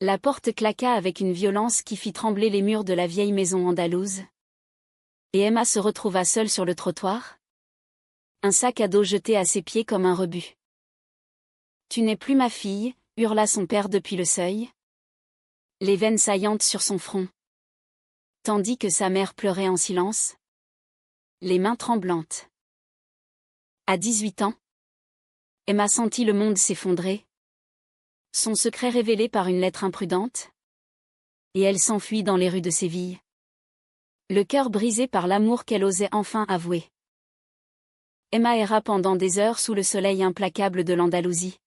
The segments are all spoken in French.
La porte claqua avec une violence qui fit trembler les murs de la vieille maison andalouse. Et Emma se retrouva seule sur le trottoir. Un sac à dos jeté à ses pieds comme un rebut. « Tu n'es plus ma fille », hurla son père depuis le seuil. Les veines saillantes sur son front. Tandis que sa mère pleurait en silence. Les mains tremblantes. À 18 ans, Emma sentit le monde s'effondrer. Son secret révélé par une lettre imprudente. Et elle s'enfuit dans les rues de Séville. Le cœur brisé par l'amour qu'elle osait enfin avouer. Emma erra pendant des heures sous le soleil implacable de l'Andalousie.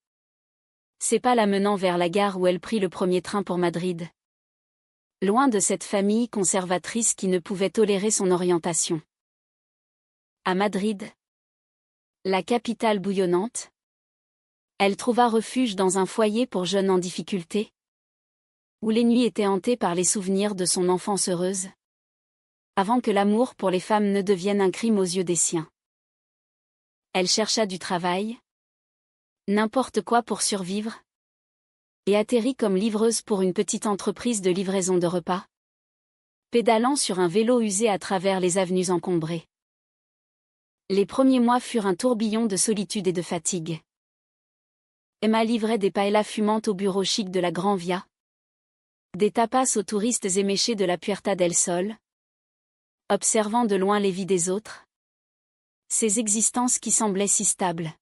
Ses pas la menant vers la gare où elle prit le premier train pour Madrid. Loin de cette famille conservatrice qui ne pouvait tolérer son orientation. À Madrid, la capitale bouillonnante, elle trouva refuge dans un foyer pour jeunes en difficulté, où les nuits étaient hantées par les souvenirs de son enfance heureuse, avant que l'amour pour les femmes ne devienne un crime aux yeux des siens. Elle chercha du travail, n'importe quoi pour survivre, et atterrit comme livreuse pour une petite entreprise de livraison de repas, pédalant sur un vélo usé à travers les avenues encombrées. Les premiers mois furent un tourbillon de solitude et de fatigue. Emma livrait des paellas fumantes au bureau chic de la Gran Via, des tapas aux touristes éméchés de la Puerta del Sol, observant de loin les vies des autres, ces existences qui semblaient si stables.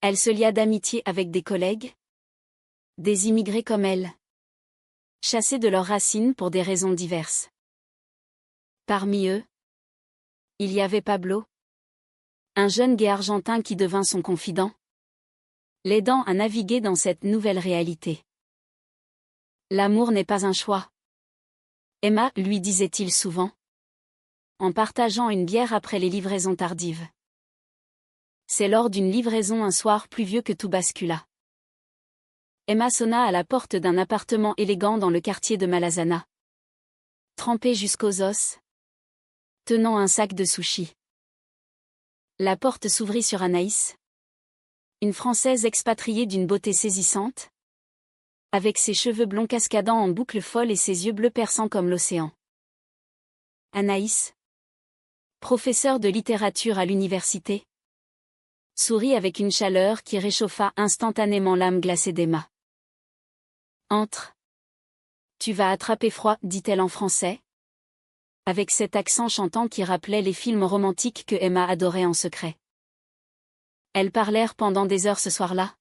Elle se lia d'amitié avec des collègues, des immigrés comme elle, chassés de leurs racines pour des raisons diverses. Parmi eux, il y avait Pablo, un jeune gai argentin qui devint son confident, l'aidant à naviguer dans cette nouvelle réalité. L'amour n'est pas un choix. Emma, lui disait-il souvent, en partageant une bière après les livraisons tardives. C'est lors d'une livraison un soir pluvieux que tout bascula. Emma sonna à la porte d'un appartement élégant dans le quartier de Malazana. Trempée jusqu'aux os, tenant un sac de sushis. La porte s'ouvrit sur Anaïs, une Française expatriée d'une beauté saisissante, avec ses cheveux blonds cascadant en boucles folles et ses yeux bleus perçants comme l'océan. Anaïs, professeure de littérature à l'université, sourit avec une chaleur qui réchauffa instantanément l'âme glacée d'Emma. « Entre. Tu vas attraper froid, dit-elle en français, avec cet accent chantant qui rappelait les films romantiques que Emma adorait en secret. Elles parlèrent pendant des heures ce soir-là,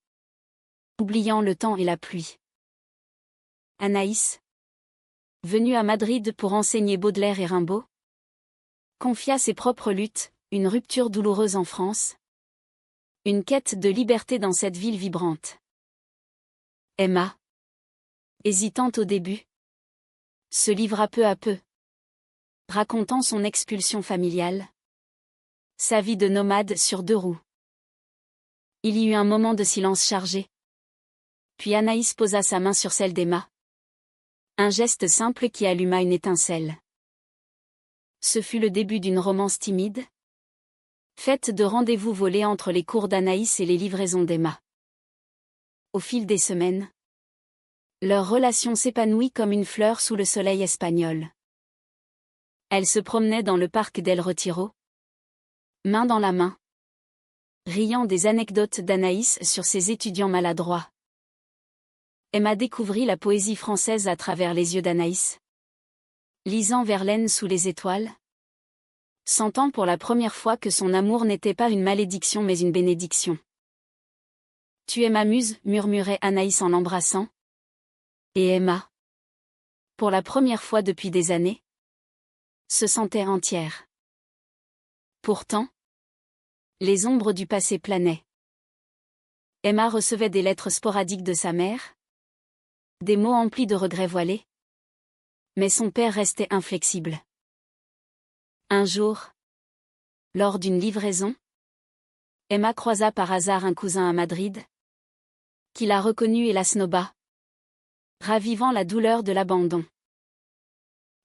oubliant le temps et la pluie. Anaïs, venue à Madrid pour enseigner Baudelaire et Rimbaud, confia ses propres luttes, une rupture douloureuse en France, une quête de liberté dans cette ville vibrante. Emma, hésitante au début, se livra peu à peu, racontant son expulsion familiale, sa vie de nomade sur 2 roues. Il y eut un moment de silence chargé. Puis Anaïs posa sa main sur celle d'Emma. Un geste simple qui alluma une étincelle. Ce fut le début d'une romance timide, faite de rendez-vous volés entre les cours d'Anaïs et les livraisons d'Emma. Au fil des semaines, leur relation s'épanouit comme une fleur sous le soleil espagnol. Elle se promenait dans le parc d'El Retiro, main dans la main, riant des anecdotes d'Anaïs sur ses étudiants maladroits. Emma découvrit la poésie française à travers les yeux d'Anaïs, lisant Verlaine sous les étoiles, sentant pour la première fois que son amour n'était pas une malédiction mais une bénédiction. « Tu es ma muse » murmurait Anaïs en l'embrassant. Et Emma, pour la première fois depuis des années, se sentait entière. Pourtant, les ombres du passé planaient. Emma recevait des lettres sporadiques de sa mère, des mots emplis de regrets voilés. Mais son père restait inflexible. Un jour, lors d'une livraison, Emma croisa par hasard un cousin à Madrid, qui la reconnut et la snoba, ravivant la douleur de l'abandon.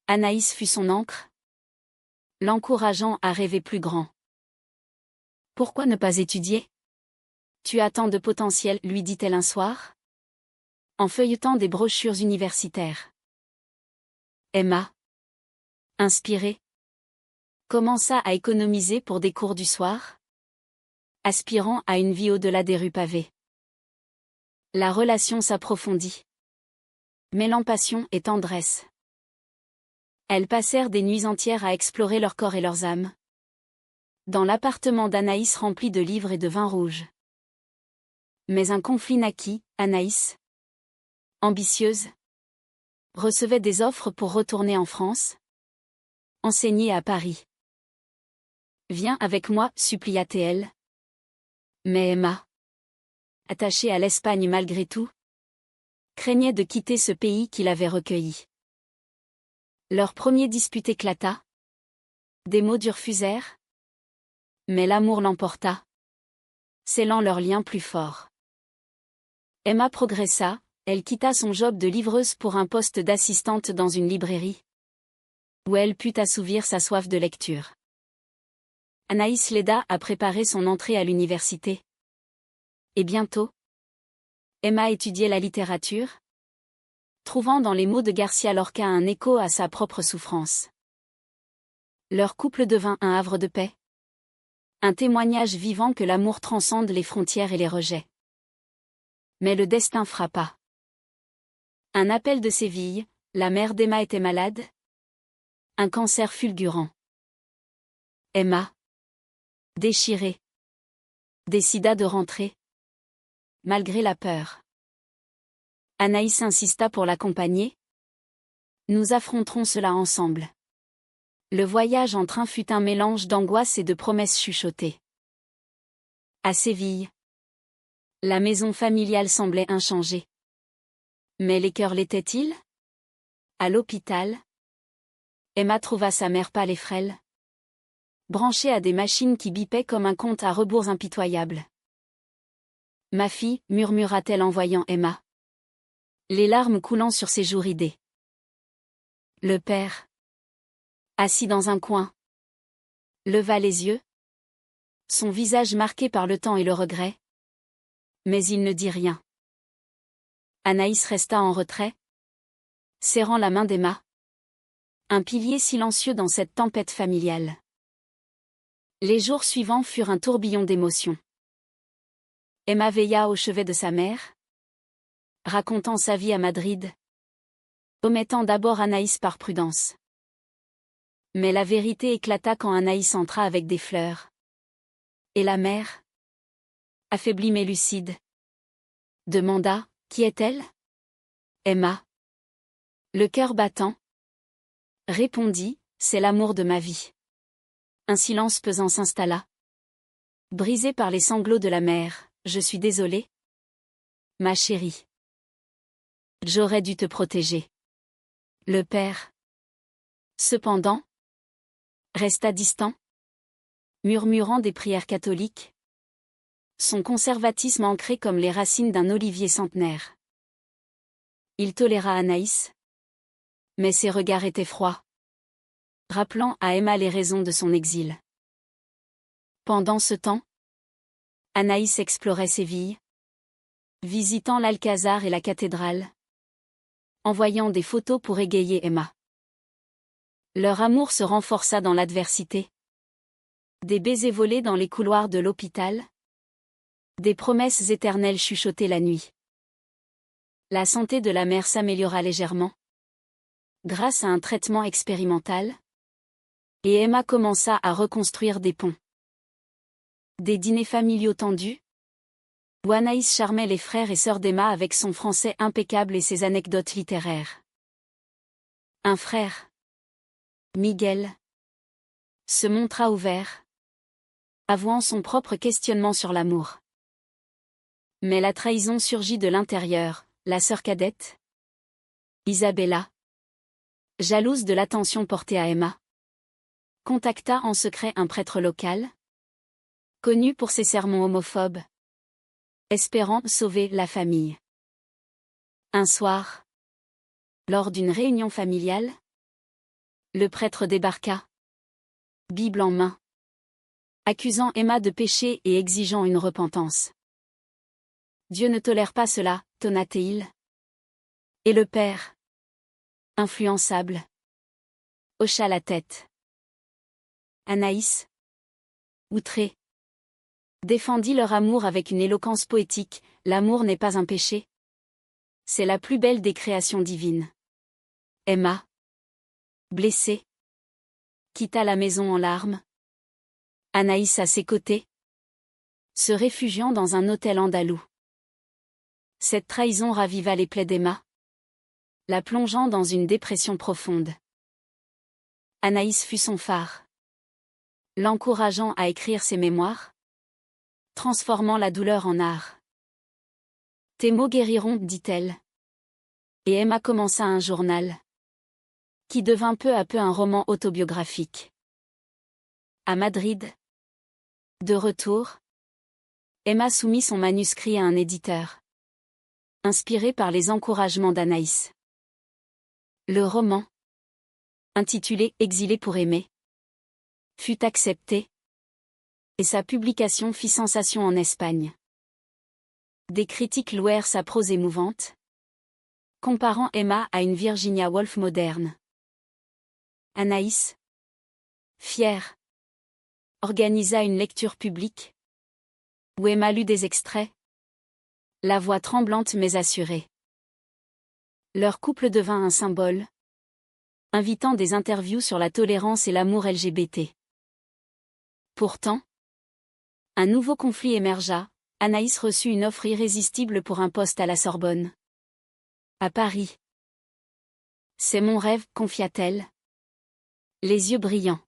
Anaïs fut son ancre, l'encourageant à rêver plus grand. « Pourquoi ne pas étudier ? Tu as tant de potentiel, lui dit-elle un soir. en feuilletant des brochures universitaires. Emma, inspirée, commença à économiser pour des cours du soir, aspirant à une vie au-delà des rues pavées. La relation s'approfondit, mêlant passion et tendresse. Elles passèrent des nuits entières à explorer leur corps et leurs âmes, dans l'appartement d'Anaïs rempli de livres et de vin rouge. Mais un conflit naquit. Anaïs, ambitieuse, recevait des offres pour retourner en France, enseigner à Paris. « Viens avec moi, supplia-t-elle. Mais Emma, attachée à l'Espagne malgré tout, craignait de quitter ce pays qui l'avait recueilli. Leur premier dispute éclata. Des mots durs fusèrent. Mais l'amour l'emporta, scellant leur lien plus fort. Emma progressa, elle quitta son job de livreuse pour un poste d'assistante dans une librairie, où elle put assouvir sa soif de lecture. Anaïs l'aida à préparer son entrée à l'université. Et bientôt, Emma étudiait la littérature, trouvant dans les mots de Garcia Lorca un écho à sa propre souffrance. Leur couple devint un havre de paix, un témoignage vivant que l'amour transcende les frontières et les rejets. Mais le destin frappa. Un appel de Séville, la mère d'Emma était malade. Un cancer fulgurant. Emma, déchirée, décida de rentrer, malgré la peur. Anaïs insista pour l'accompagner. Nous affronterons cela ensemble. Le voyage en train fut un mélange d'angoisse et de promesses chuchotées. À Séville, la maison familiale semblait inchangée. Mais les cœurs l'étaient-ils? À l'hôpital, Emma trouva sa mère pâle et frêle, branchée à des machines qui bipaient comme un compte à rebours impitoyable. « Ma fille » murmura-t-elle en voyant Emma, les larmes coulant sur ses joues ridées. Le père, assis dans un coin, leva les yeux, son visage marqué par le temps et le regret. Mais il ne dit rien. Anaïs resta en retrait, serrant la main d'Emma, un pilier silencieux dans cette tempête familiale. Les jours suivants furent un tourbillon d'émotions. Emma veilla au chevet de sa mère, racontant sa vie à Madrid, omettant d'abord Anaïs par prudence. Mais la vérité éclata quand Anaïs entra avec des fleurs. Et la mère, affaiblie mais lucide, demanda « Qui est-elle » Emma, le cœur battant, répondit « C'est l'amour de ma vie ». Un silence pesant s'installa. Brisé par les sanglots de la mère, « Je suis désolée. Ma chérie. J'aurais dû te protéger. » Le père, cependant, resta distant, murmurant des prières catholiques, son conservatisme ancré comme les racines d'un olivier centenaire. Il toléra Anaïs, mais ses regards étaient froids, rappelant à Emma les raisons de son exil. Pendant ce temps, Anaïs explorait Séville, visitant l'Alcazar et la cathédrale, envoyant des photos pour égayer Emma. Leur amour se renforça dans l'adversité. Des baisers volés dans les couloirs de l'hôpital, des promesses éternelles chuchotées la nuit. La santé de la mère s'améliora légèrement, grâce à un traitement expérimental, et Emma commença à reconstruire des ponts. Des dîners familiaux tendus, où Anaïs charmait les frères et sœurs d'Emma avec son français impeccable et ses anecdotes littéraires. Un frère, Miguel, se montra ouvert, avouant son propre questionnement sur l'amour. Mais la trahison surgit de l'intérieur, la sœur cadette, Isabella, jalouse de l'attention portée à Emma, contacta en secret un prêtre local, connu pour ses sermons homophobes, espérant sauver la famille. Un soir, lors d'une réunion familiale, le prêtre débarqua, Bible en main, accusant Emma de péché et exigeant une repentance. « Dieu ne tolère pas cela » tonna-t-il, Et le père, influençable, hocha la tête. Anaïs, outrée, défendit leur amour avec une éloquence poétique. L'amour n'est pas un péché. C'est la plus belle des créations divines. Emma, blessée, quitta la maison en larmes. Anaïs à ses côtés, se réfugiant dans un hôtel andalou. Cette trahison raviva les plaies d'Emma, la plongeant dans une dépression profonde. Anaïs fut son phare, l'encourageant à écrire ses mémoires, transformant la douleur en art. Tes mots guériront, dit-elle. Et Emma commença un journal, qui devint peu à peu un roman autobiographique. À Madrid, de retour, Emma soumit son manuscrit à un éditeur, inspiré par les encouragements d'Anaïs. Le roman, intitulé Exilé pour aimer, fut accepté, et sa publication fit sensation en Espagne. Des critiques louèrent sa prose émouvante, comparant Emma à une Virginia Woolf moderne. Anaïs, fière, organisa une lecture publique, où Emma lut des extraits, la voix tremblante mais assurée. Leur couple devint un symbole, invitant des interviews sur la tolérance et l'amour LGBT. Pourtant, un nouveau conflit émergea. Anaïs reçut une offre irrésistible pour un poste à la Sorbonne. À Paris. C'est mon rêve, confia-t-elle, les yeux brillants.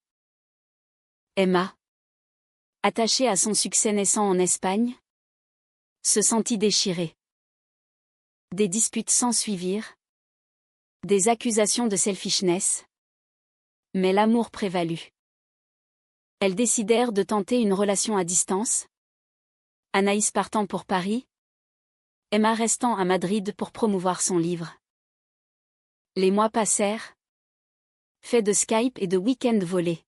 Emma, attachée à son succès naissant en Espagne, se sentit déchirée. Des disputes s'ensuivirent, des accusations de selfishness, mais l'amour prévalut. Elles décidèrent de tenter une relation à distance, Anaïs partant pour Paris, Emma restant à Madrid pour promouvoir son livre. Les mois passèrent, faits de Skype et de week-ends volés.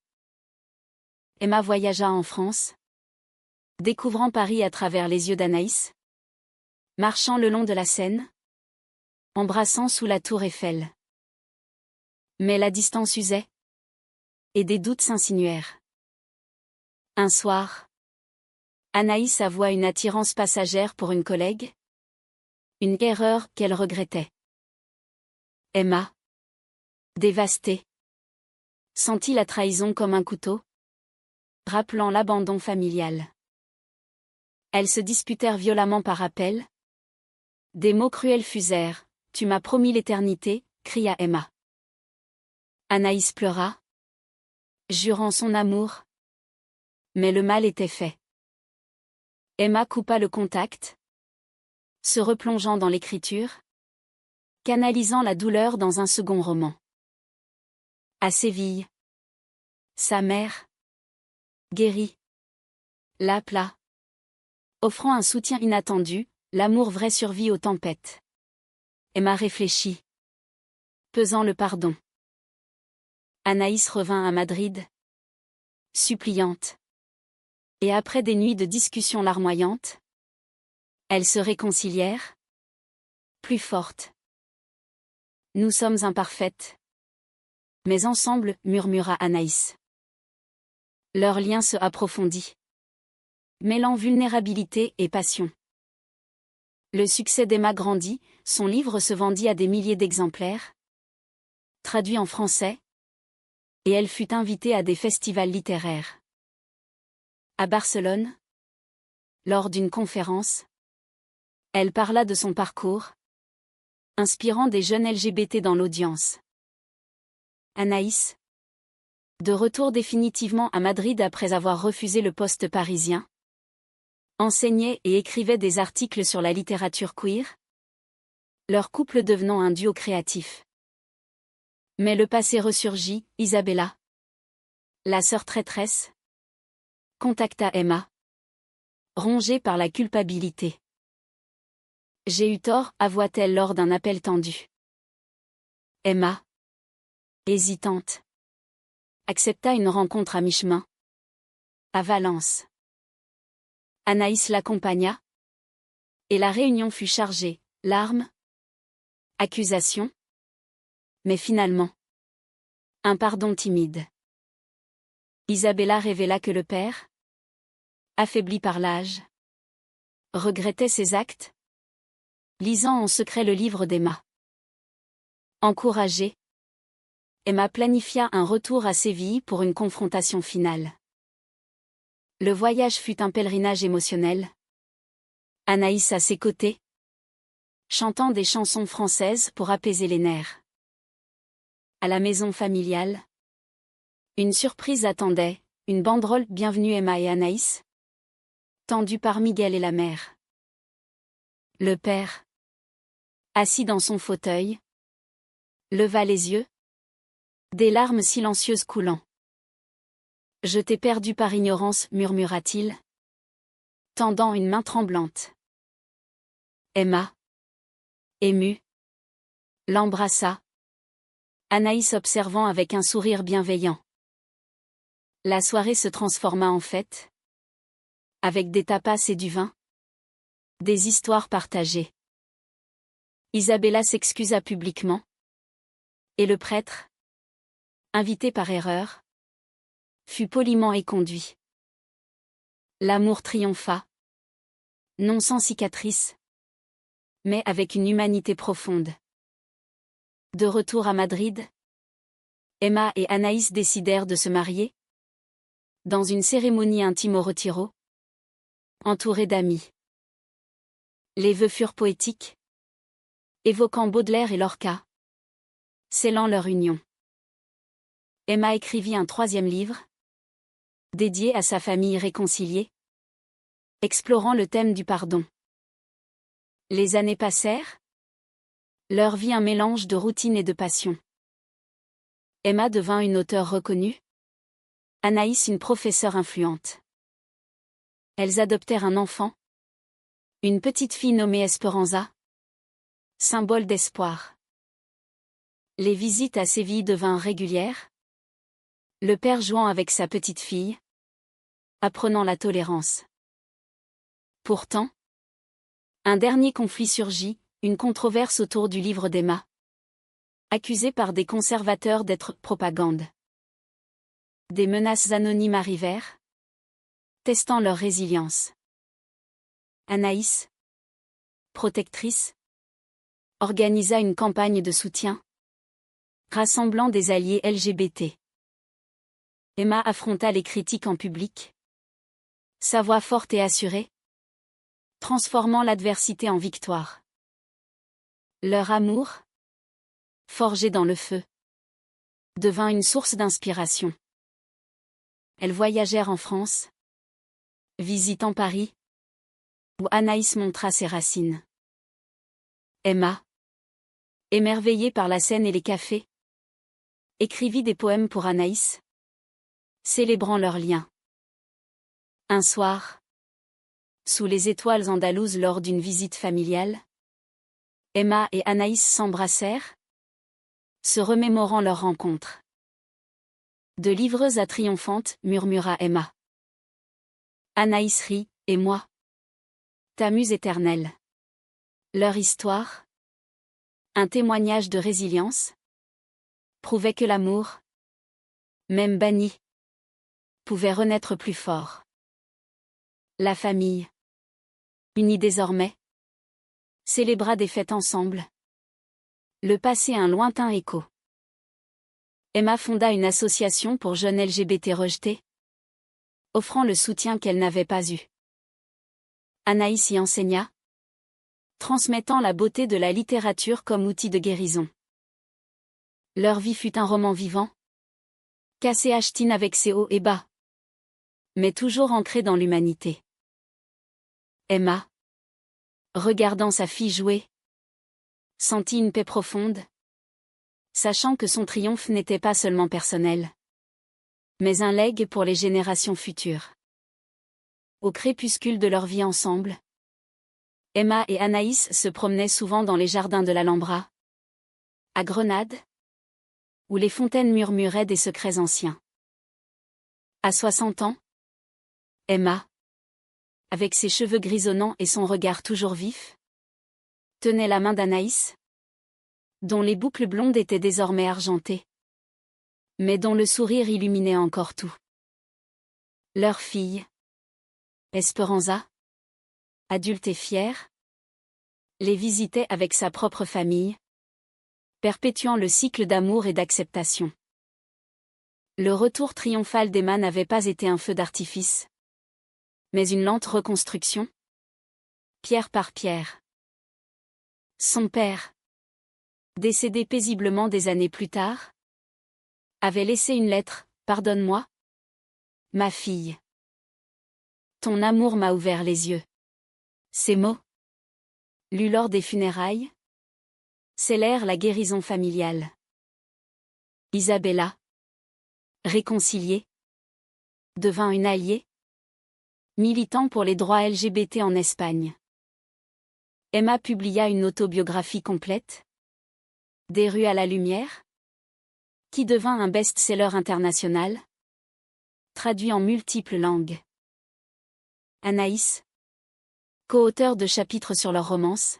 Emma voyagea en France, découvrant Paris à travers les yeux d'Anaïs, marchant le long de la Seine, embrassant sous la tour Eiffel. Mais la distance usait, et des doutes s'insinuèrent. Un soir, Anaïs avoua une attirance passagère pour une collègue, une erreur qu'elle regrettait. Emma, dévastée, sentit la trahison comme un couteau, rappelant l'abandon familial. Elles se disputèrent violemment par appel. Des mots cruels fusèrent. « Tu m'as promis l'éternité », cria Emma. Anaïs pleura, jurant son amour. Mais le mal était fait. Emma coupa le contact, se replongeant dans l'écriture, canalisant la douleur dans un second roman. À Séville, sa mère, guérie, l'appela, offrant un soutien inattendu. L'amour vrai survit aux tempêtes. Emma réfléchit, pesant le pardon. Anaïs revint à Madrid, suppliante. Et après des nuits de discussions larmoyantes, elles se réconcilièrent, plus fortes. Nous sommes imparfaites, mais ensemble, murmura Anaïs. Leur lien se approfondit, mêlant vulnérabilité et passion. Le succès d'Emma grandit, son livre se vendit à des milliers d'exemplaires, traduit en français, et elle fut invitée à des festivals littéraires. À Barcelone, lors d'une conférence, elle parla de son parcours, inspirant des jeunes LGBT dans l'audience. Anaïs, de retour définitivement à Madrid après avoir refusé le poste parisien, enseignait et écrivait des articles sur la littérature queer, leur couple devenant un duo créatif. Mais le passé ressurgit. Isabella, la sœur traîtresse, contacta Emma, rongée par la culpabilité. J'ai eu tort, avoua-t-elle lors d'un appel tendu. Emma, hésitante, accepta une rencontre à mi-chemin, à Valence. Anaïs l'accompagna, et la réunion fut chargée, larmes, Accusation. Mais finalement. Un pardon timide. Isabella révéla que le père, affaibli par l'âge, regrettait ses actes, lisant en secret le livre d'Emma. Encouragée, Emma planifia un retour à Séville pour une confrontation finale. Le voyage fut un pèlerinage émotionnel. Anaïs à ses côtés, chantant des chansons françaises pour apaiser les nerfs. À la maison familiale, une surprise attendait, une banderole Bienvenue Emma et Anaïs, tendue par Miguel et la mère. Le père, assis dans son fauteuil, leva les yeux, des larmes silencieuses coulant. « Je t'ai perdu par ignorance, murmura-t-il, tendant une main tremblante. Emma, émue, l'embrassa, Anaïs observant avec un sourire bienveillant. La soirée se transforma en fête, avec des tapas et du vin, des histoires partagées. Isabella s'excusa publiquement, et le prêtre, invité par erreur, fut poliment éconduit. L'amour triompha, non sans cicatrices, mais avec une humanité profonde. De retour à Madrid, Emma et Anaïs décidèrent de se marier, dans une cérémonie intime au Retiro, entourée d'amis. Les vœux furent poétiques, évoquant Baudelaire et Lorca, scellant leur union. Emma écrivit un 3e livre, dédié à sa famille réconciliée, explorant le thème du pardon. Les années passèrent, leur vie un mélange de routine et de passion. Emma devint une auteure reconnue, Anaïs une professeure influente. Elles adoptèrent un enfant, une petite fille nommée Esperanza, symbole d'espoir. Les visites à Séville devinrent régulières, le père jouant avec sa petite fille, apprenant la tolérance. Pourtant, un dernier conflit surgit, une controverse autour du livre d'Emma, accusé par des conservateurs d'être propagande. Des menaces anonymes arrivèrent, testant leur résilience. Anaïs, protectrice, organisa une campagne de soutien, rassemblant des alliés LGBT. Emma affronta les critiques en public, sa voix forte et assurée, transformant l'adversité en victoire. Leur amour, forgé dans le feu, devint une source d'inspiration. Elles voyagèrent en France, visitant Paris, où Anaïs montra ses racines. Emma, émerveillée par la scène et les cafés, écrivit des poèmes pour Anaïs, célébrant leur lien. Un soir, sous les étoiles andalouses lors d'une visite familiale, Emma et Anaïs s'embrassèrent, se remémorant leur rencontre. De livreuse à triomphante, murmura Emma. Anaïs rit, et moi? Ta muse éternelle. Leur histoire, un témoignage de résilience, prouvait que l'amour, même banni, pouvait renaître plus fort. La famille, unie désormais, célébra des fêtes ensemble. Le passé a un lointain écho. Emma fonda une association pour jeunes LGBT rejetés, offrant le soutien qu'elle n'avait pas eu. Anaïs y enseigna, transmettant la beauté de la littérature comme outil de guérison. Leur vie fut un roman vivant, cassé Ashtine avec ses hauts et bas, mais toujours ancré dans l'humanité. Emma, regardant sa fille jouer, sentit une paix profonde, sachant que son triomphe n'était pas seulement personnel, mais un legs pour les générations futures. Au crépuscule de leur vie ensemble, Emma et Anaïs se promenaient souvent dans les jardins de l'Alhambra, à Grenade, où les fontaines murmuraient des secrets anciens. À 60 ans, Emma, avec ses cheveux grisonnants et son regard toujours vif, tenait la main d'Anaïs, dont les boucles blondes étaient désormais argentées, mais dont le sourire illuminait encore tout. Leur fille, Esperanza, adulte et fière, les visitait avec sa propre famille, perpétuant le cycle d'amour et d'acceptation. Le retour triomphal d'Emma n'avait pas été un feu d'artifice, mais une lente reconstruction, pierre par pierre. Son père, décédé paisiblement des années plus tard, avait laissé une lettre: « Pardonne-moi, ma fille. Ton amour m'a ouvert les yeux. » Ces mots, lus lors des funérailles, scellèrent la guérison familiale. Isabella, réconciliée, devint une alliée, militant pour les droits LGBT en Espagne. Emma publia une autobiographie complète, Des rues à la lumière, qui devint un best-seller international, traduit en multiples langues. Anaïs, co-auteur de chapitres sur leur romance,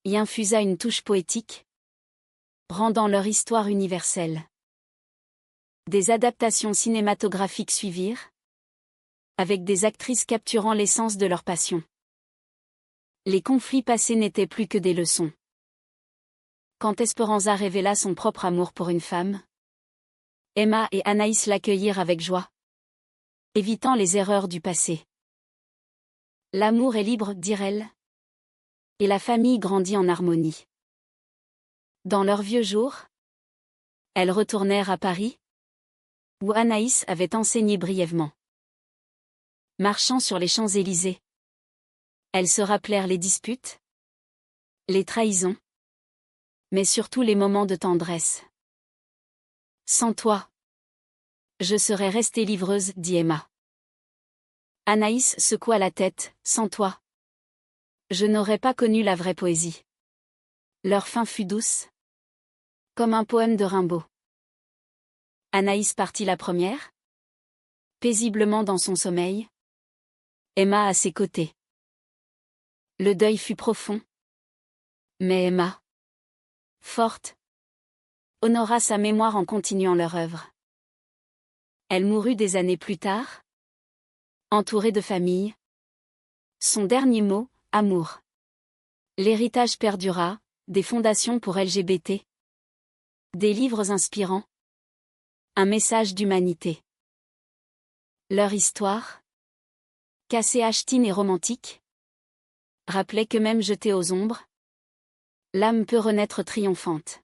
y infusa une touche poétique, rendant leur histoire universelle. Des adaptations cinématographiques suivirent, avec des actrices capturant l'essence de leur passion. Les conflits passés n'étaient plus que des leçons. Quand Esperanza révéla son propre amour pour une femme, Emma et Anaïs l'accueillirent avec joie, évitant les erreurs du passé. L'amour est libre, dirent-elles, et la famille grandit en harmonie. Dans leurs vieux jours, elles retournèrent à Paris, où Anaïs avait enseigné brièvement. Marchant sur les Champs-Élysées, elles se rappelèrent les disputes, les trahisons, mais surtout les moments de tendresse. « Sans toi, je serais restée livreuse, » dit Emma. Anaïs secoua la tête. « Sans toi, je n'aurais pas connu la vraie poésie. » Leur fin fut douce, comme un poème de Rimbaud. Anaïs partit la première, paisiblement dans son sommeil, Emma à ses côtés. Le deuil fut profond, mais Emma, forte, honora sa mémoire en continuant leur œuvre. Elle mourut des années plus tard, entourée de famille. Son dernier mot, amour. L'héritage perdura, des fondations pour LGBT, des livres inspirants, un message d'humanité. Leur histoire, cassée, ch'tine et romantique, rappelait que même jetée aux ombres, l'âme peut renaître triomphante.